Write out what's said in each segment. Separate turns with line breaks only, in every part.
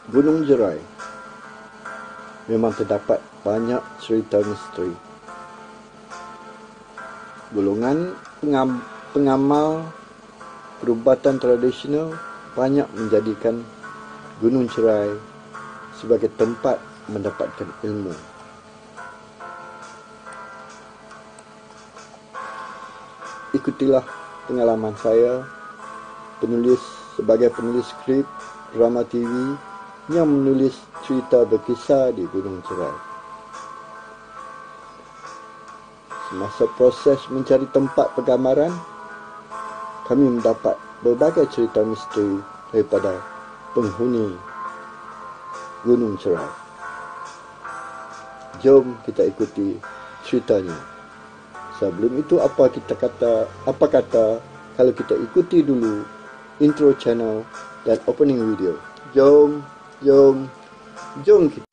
Gunung Jerai memang terdapat banyak cerita misteri. Golongan pengamal perubatan tradisional banyak menjadikan Gunung Jerai sebagai tempat mendapatkan ilmu. Ikutilah pengalaman saya sebagai penulis skrip drama TV yang menulis cerita berkisah di Gunung Jerai. Semasa proses mencari tempat penggambaran, kami mendapat berbagai cerita misteri daripada penghuni Gunung Jerai. Jom kita ikuti ceritanya. Sebelum itu, apa kata kalau kita ikuti dulu intro channel dan opening video. Jom kita.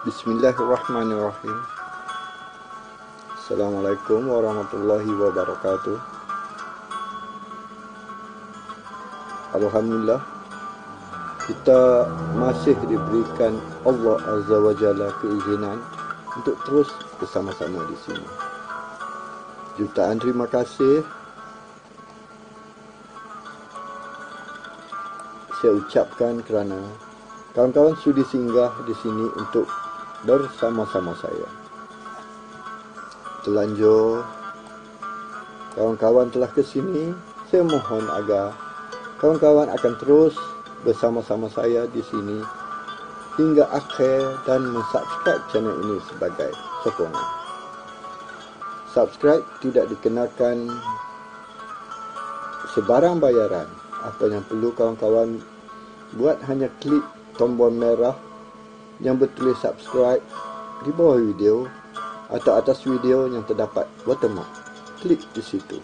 Bismillahirrahmanirrahim. Assalamualaikum warahmatullahi wabarakatuh. Alhamdulillah, kita masih diberikan Allah Azza wa Jalla keizinan untuk terus bersama-sama di sini. Jutaan terima kasih saya ucapkan kerana kawan-kawan sudi singgah di sini untuk bersama-sama saya. Telanjur kawan-kawan telah ke sini, saya mohon agar kawan-kawan akan terus bersama-sama saya di sini hingga akhir dan mensubscribe channel ini sebagai sokongan. Subscribe tidak dikenakan sebarang bayaran. Apa yang perlu kawan-kawan buat hanya klik tombol merah yang bertulis subscribe di bawah video atau atas video yang terdapat watermark. Klik di situ.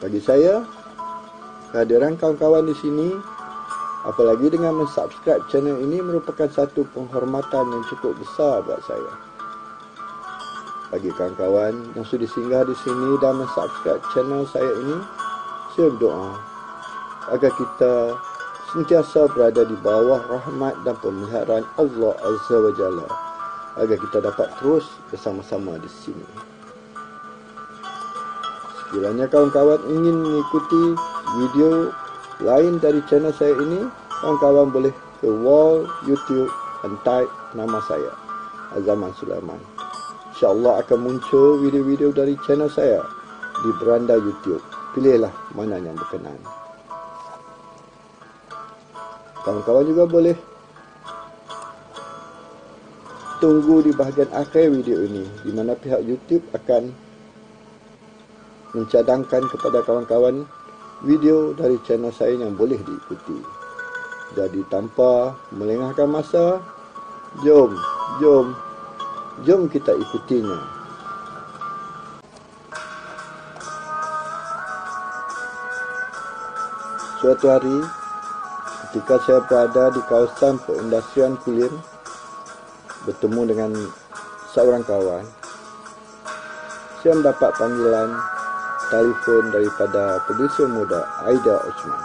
Bagi saya, kehadiran kawan-kawan di sini, apalagi dengan mensubscribe channel ini, merupakan satu penghormatan yang cukup besar buat saya. Bagi kawan-kawan yang sudah singgah di sini dan mensubscribe channel saya ini, saya berdoa agar kita sentiasa berada di bawah rahmat dan pemeliharaan Allah Azza wa Jalla, agar kita dapat terus bersama-sama di sini. Sekiranya kawan-kawan ingin mengikuti video lain dari channel saya ini, kawan-kawan boleh ke wall YouTube dan type nama saya, Azaman Sulaiman. InsyaAllah akan muncul video-video dari channel saya di beranda YouTube. Pilihlah mana yang berkenan. Kawan-kawan juga boleh tunggu di bahagian akhir video ini, di mana pihak YouTube akan mencadangkan kepada kawan-kawan video dari channel saya yang boleh diikuti. Jadi tanpa melengahkan masa, jom kita ikutinya. Suatu hari, ketika saya berada di kawasan perindustrian kulit, bertemu dengan seorang kawan, saya mendapat panggilan telefon daripada produser muda Aida Osman.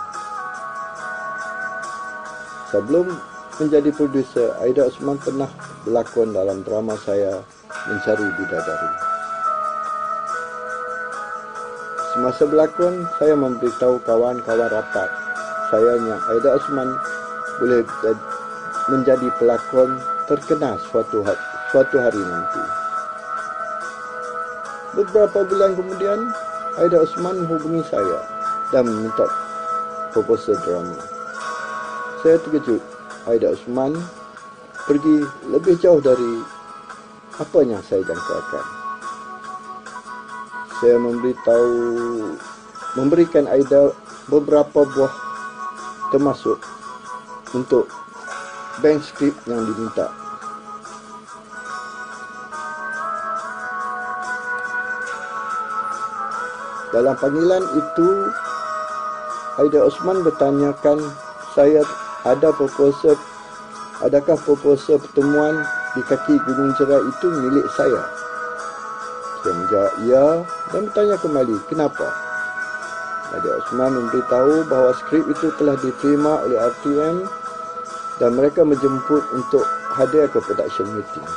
Sebelum menjadi produser, Aida Osman pernah berlakon dalam drama saya Mencari Bidadari. Semasa berlakon, saya memberitahu kawan-kawan rapat saya yang Aida Osman boleh menjadi pelakon terkenal suatu hari nanti. Beberapa bulan kemudian, Aida Osman menghubungi saya dan meminta proposal drama. Saya terkejut. Aida Osman pergi lebih jauh dari apa yang saya jangkakan. Saya memberikan Aida beberapa buah termasuk untuk bank script yang diminta. Dalam panggilan itu, Haidar Osman bertanyakan saya adakah proposal pertemuan di kaki Gunung Jerai itu milik saya. Saya menjawab ya dan bertanya kembali kenapa. Haidar Osman memberitahu bahawa skrip itu telah diterima oleh RTM dan mereka menjemput untuk hadir ke production meeting.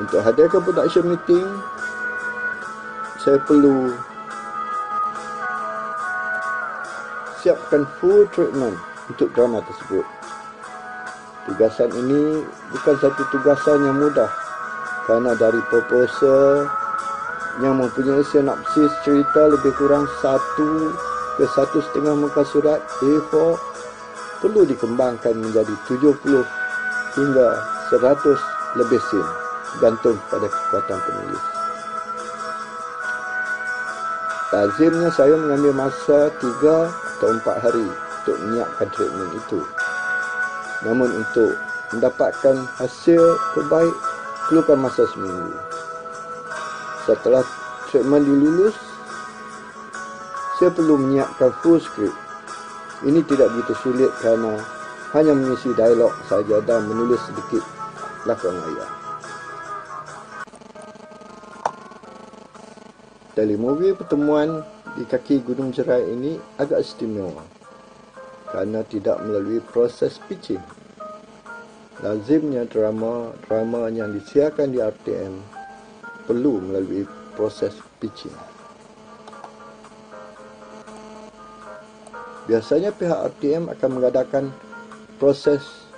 Untuk hadir ke production meeting, saya perlu siapkan full treatment untuk drama tersebut. Tugasan ini bukan satu tugasan yang mudah kerana dari proposal yang mempunyai sinopsis cerita lebih kurang 1 ke 1,5 muka surat A4 perlu dikembangkan menjadi 70 hingga 100 lebih scene, gantung pada kekuatan penulis. Lazimnya saya mengambil masa 3 atau 4 hari untuk menyiapkan treatment itu. Namun untuk mendapatkan hasil terbaik perlukan masa seminggu. Setelah treatment dilulus, saya perlu menyiapkan full script. Ini tidak begitu sulit kerana hanya mengisi dialog saja dan menulis sedikit lakon ayat. Telemovie pertemuan di kaki Gunung Jerai ini agak istimewa kerana tidak melalui proses pitching. Lazimnya drama yang disiarkan di RTM perlu melalui proses pitching. Biasanya pihak RTM akan mengadakan proses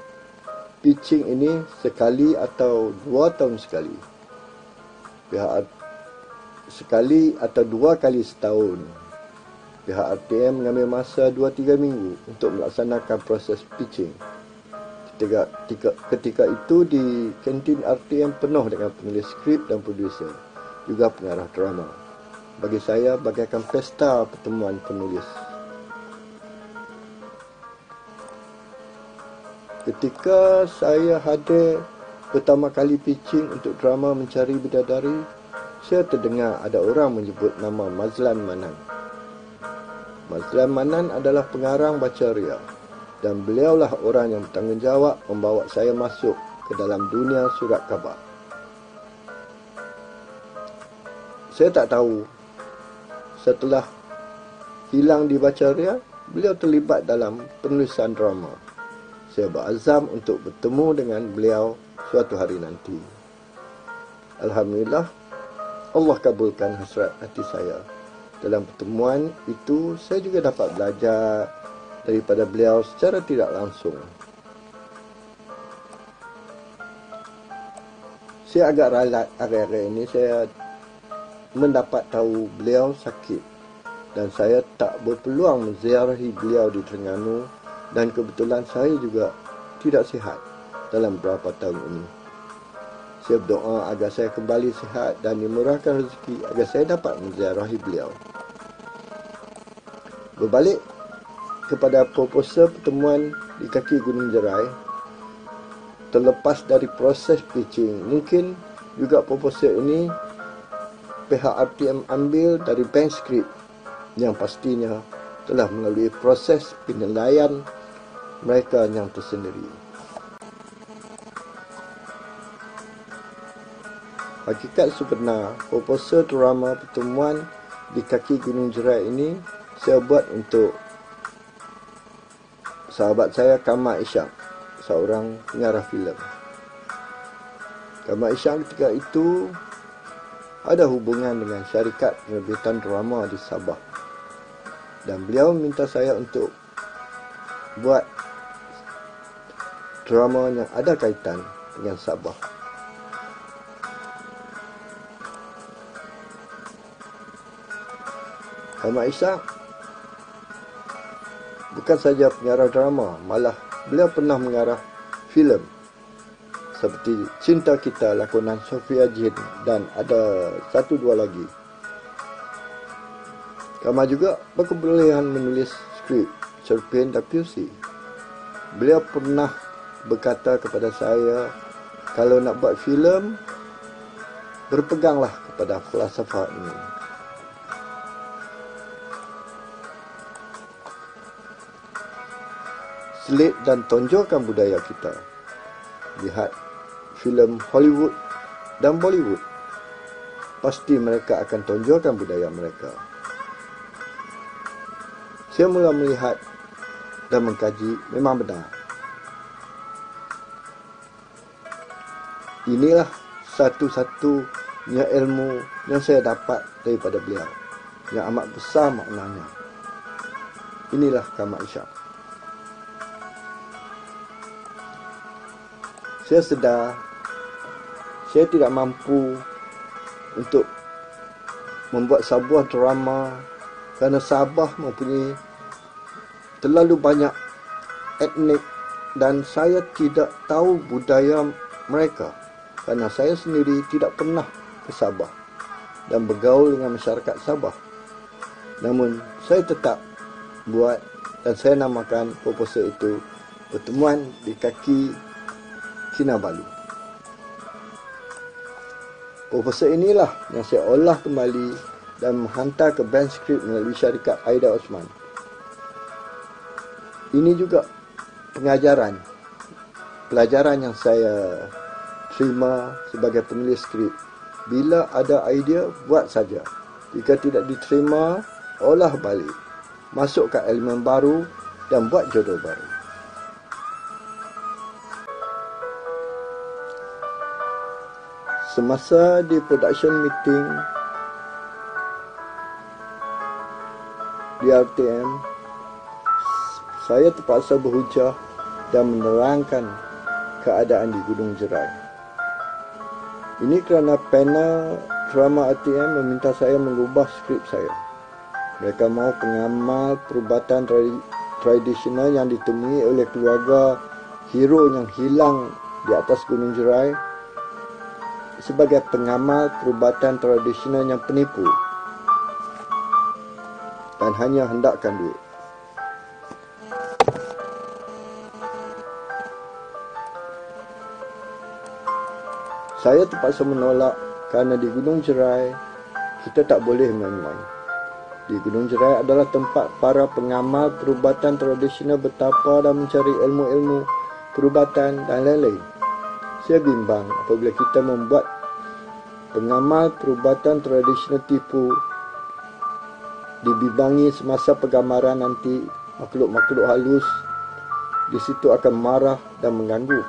pitching ini sekali atau 2 tahun sekali. Sekali atau 2 kali setahun. Pihak RTM mengambil masa 2-3 minggu untuk melaksanakan proses pitching. Ketika itu di kantin RTM penuh dengan penulis skrip dan produser, juga pengarah drama. Bagi saya bagaikan pesta pertemuan penulis. Ketika saya hadir pertama kali pitching untuk drama Mencari Bidadari, saya terdengar ada orang menyebut nama Mazlan Manan. Mazlan Manan adalah pengarang baca ria dan beliaulah orang yang bertanggungjawab membawa saya masuk ke dalam dunia surat khabar. Saya tak tahu setelah hilang di baca ria, beliau terlibat dalam penulisan drama. Saya berazam untuk bertemu dengan beliau suatu hari nanti. Alhamdulillah, Allah kabulkan hasrat hati saya. Dalam pertemuan itu, saya juga dapat belajar daripada beliau secara tidak langsung. Saya agak ralat hari-hari ini, saya mendapat tahu beliau sakit dan saya tak berpeluang menziarahi beliau di Terengganu dan kebetulan saya juga tidak sihat dalam beberapa tahun ini. Saya berdoa agar saya kembali sihat dan dimurahkan rezeki agar saya dapat menziarahi beliau. Berbalik kepada proposal pertemuan di kaki Gunung Jerai, terlepas dari proses pitching, mungkin juga proposal ini pihak RTM ambil dari bank script yang pastinya telah melalui proses penilaian mereka yang tersendiri. Hakikat sebenar proposal drama pertemuan di kaki Gunung Jerai ini saya buat untuk sahabat saya Kamal Ishak, seorang pengarah filem. Kamal Ishak ketika itu ada hubungan dengan syarikat penerbitan drama di Sabah dan beliau minta saya untuk buat drama yang ada kaitan dengan Sabah. Kamal Ishak bukan saja pengarah drama, malah beliau pernah mengarah filem seperti Cinta Kita lakonan Sofia Jin dan ada 1-2 lagi. Kama juga berkebolehan menulis skrip cerpen dan puisi. Beliau pernah berkata kepada saya, kalau nak buat filem, berpeganglah kepada falsafah ini. Selit dan tonjolkan budaya kita. Lihat filem Hollywood dan Bollywood. Pasti mereka akan tonjolkan budaya mereka. Saya mula melihat dan mengkaji, memang benar. Inilah satu-satunya ilmu yang saya dapat daripada beliau, yang amat besar maknanya. Inilah Kama Ishak. Saya sedar saya tidak mampu untuk membuat sebuah drama kerana Sabah mempunyai terlalu banyak etnik dan saya tidak tahu budaya mereka kerana saya sendiri tidak pernah ke Sabah dan bergaul dengan masyarakat Sabah. Namun saya tetap buat dan saya namakan proposal itu Pertemuan di Kaki Kinabalu. Proposal inilah yang saya olah kembali dan menghantar ke bank skrip melalui syarikat Aida Osman. Ini juga pelajaran yang saya terima sebagai penulis skrip. Bila ada idea, buat saja. Jika tidak diterima, olah balik. Masukkan elemen baru dan buat jodoh baru. Semasa di production meeting di RTM, saya terpaksa berhujah dan menerangkan keadaan di Gunung Jerai. Ini kerana panel drama RTM meminta saya mengubah skrip saya. Mereka mahu pengamal perubatan tradisional yang ditemui oleh keluarga hero yang hilang di atas Gunung Jerai sebagai pengamal perubatan tradisional yang penipu dan hanya hendakkan duit. Saya terpaksa menolak kerana di Gunung Jerai kita tak boleh main-main. Di Gunung Jerai adalah tempat para pengamal perubatan tradisional bertapa dan mencari ilmu-ilmu perubatan dan lain-lain. Saya bimbang apabila kita membuat pengamal perubatan tradisional tipu dibibangi semasa pergambaran, nanti makhluk-makhluk halus di situ akan marah dan mengganggu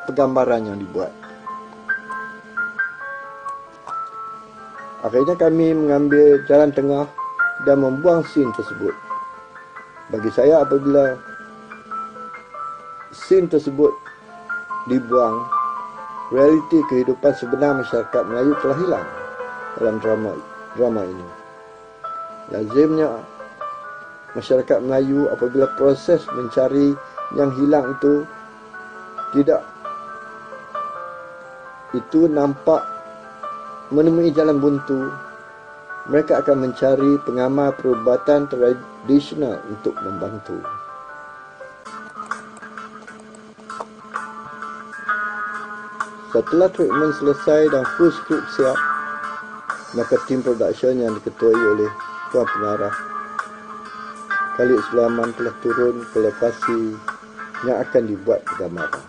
pergambaran yang dibuat. Akhirnya kami mengambil jalan tengah dan membuang scene tersebut. Bagi saya, apabila scene tersebut dibuang, realiti kehidupan sebenar masyarakat Melayu telah hilang dalam drama ini. Lazimnya masyarakat Melayu apabila proses mencari yang hilang itu nampak menemui jalan buntu, mereka akan mencari pengamal perubatan tradisional untuk membantu. Setelah treatment selesai dan full script siap, maka tim production yang diketuai oleh Tuan Pengarah Khalid Sulaiman telah turun ke lokasi yang akan dibuat pergambaran.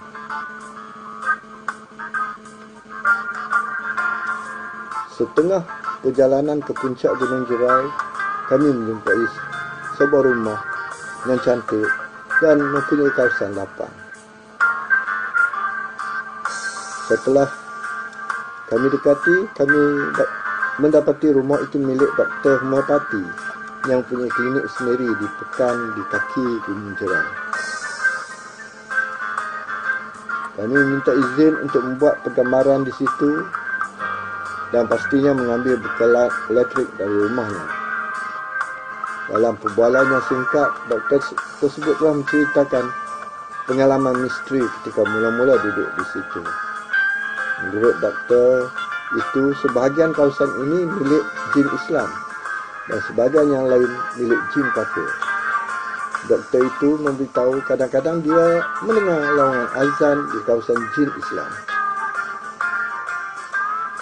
Setengah perjalanan ke puncak Gunung Jerai, kami menjumpai sebuah rumah yang cantik dan mempunyai kawasan lapang. Setelah kami dekati, kami mendapati rumah itu milik Dr. Humapati yang punya klinik sendiri di Pekan di Kaki Gunung Jerai. Kami minta izin untuk membuat pergambaran di situ dan pastinya mengambil bekalan elektrik dari rumahnya. Dalam perbualan yang singkat, doktor tersebut telah menceritakan pengalaman misteri ketika mula-mula duduk di situ. Menurut doktor itu, sebahagian kawasan ini milik jin Islam dan sebahagian yang lain milik jin kafir. Doktor itu memberitahu kadang-kadang dia mendengar lawangan azan di kawasan jin Islam.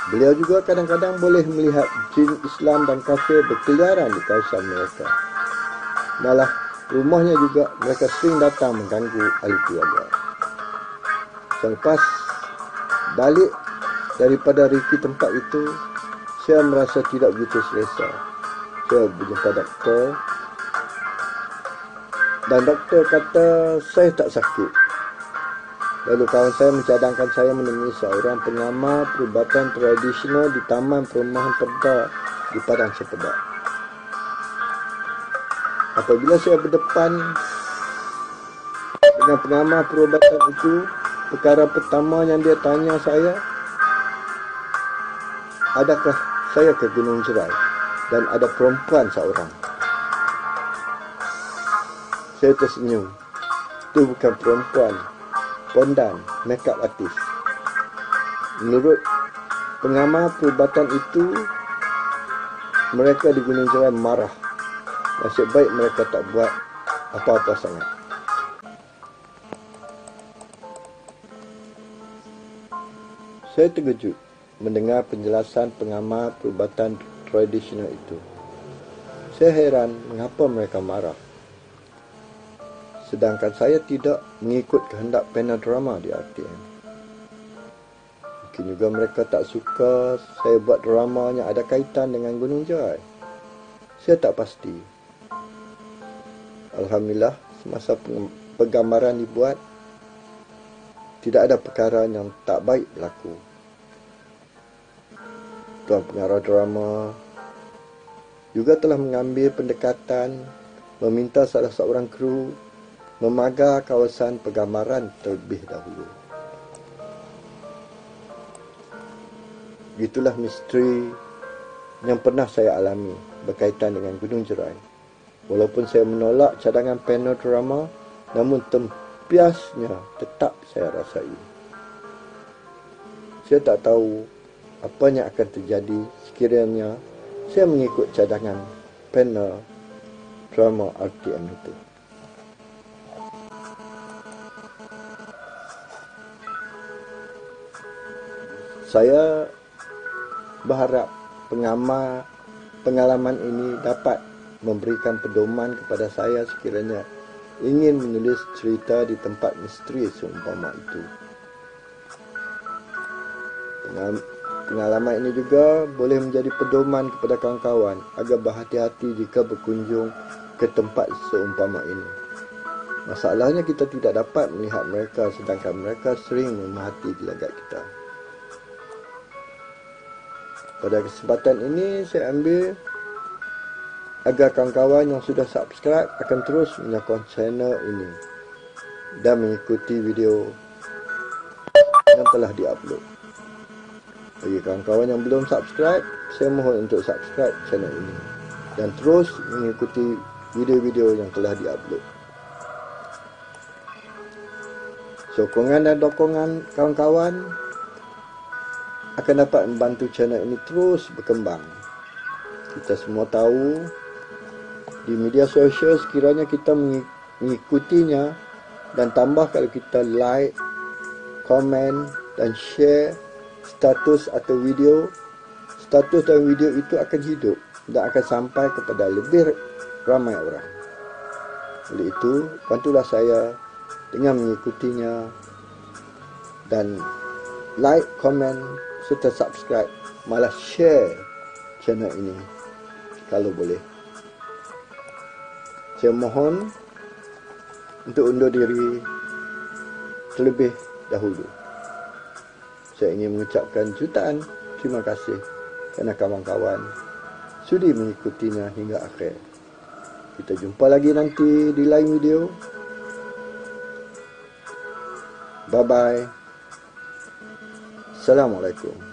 Beliau juga kadang-kadang boleh melihat jin Islam dan kafir berkeliaran di kawasan mereka. Malah rumahnya juga mereka sering datang mengganggu ahli keluarga. Selepas balik daripada riki tempat itu, saya merasa tidak begitu selesa. Saya berjumpa doktor dan doktor kata saya tak sakit. Lalu kawan saya mencadangkan saya menemui seorang pengamal perubatan tradisional di Taman Perumahan Perda di Padang Sepedak. Apabila saya berdepan dengan pengamal perubatan itu, perkara pertama yang dia tanya saya, adakah saya ke Gunung Jerai dan ada perempuan seorang. Saya tersenyum. Itu bukan perempuan, pondan, makeup artis. Menurut pengamal perubatan itu, mereka di Gunung Jerai marah. Nasib baik mereka tak buat apa-apa sangat. Saya terkejut mendengar penjelasan pengamal perubatan tradisional itu. Saya heran mengapa mereka marah, sedangkan saya tidak mengikut kehendak panel drama di RTM. Mungkin juga mereka tak suka saya buat drama yang ada kaitan dengan Gunung Jerai. Saya tak pasti. Alhamdulillah, semasa penggambaran dibuat, tidak ada perkara yang tak baik berlaku. Tuan pengarah drama juga telah mengambil pendekatan meminta salah seorang kru memagar kawasan penggambaran terlebih dahulu. Itulah misteri yang pernah saya alami berkaitan dengan Gunung Jerai. Walaupun saya menolak cadangan panel drama, namun tempiasnya tetap saya rasai. Saya tak tahu apa yang akan terjadi sekiranya saya mengikut cadangan panel drama RTM itu. Saya berharap pengalaman ini dapat memberikan pedoman kepada saya sekiranya ingin menulis cerita di tempat misteri seumpama itu. Pengalaman ini juga boleh menjadi pedoman kepada kawan-kawan agar berhati-hati jika berkunjung ke tempat seumpama ini. Masalahnya kita tidak dapat melihat mereka sedangkan mereka sering memerhati gelagat kita. Pada kesempatan ini saya ambil agar kawan-kawan yang sudah subscribe akan terus menyokong channel ini dan mengikuti video yang telah diupload. Bagi kawan-kawan yang belum subscribe, saya mohon untuk subscribe channel ini dan terus mengikuti video-video yang telah diupload. Sokongan dan dokongan kawan-kawan akan dapat membantu channel ini terus berkembang. Kita semua tahu di media sosial sekiranya kita mengikutinya dan tambah kalau kita like, komen dan share status atau video, status dan video itu akan hidup dan akan sampai kepada lebih ramai orang. Oleh itu, bantulah saya dengan mengikutinya dan like, komen serta subscribe, malah share channel ini kalau boleh. Saya mohon untuk undur diri terlebih dahulu. Saya ingin mengucapkan jutaan terima kasih kerana kawan-kawan sudi mengikutinya hingga akhir. Kita jumpa lagi nanti di lain video. Bye-bye. Assalamualaikum.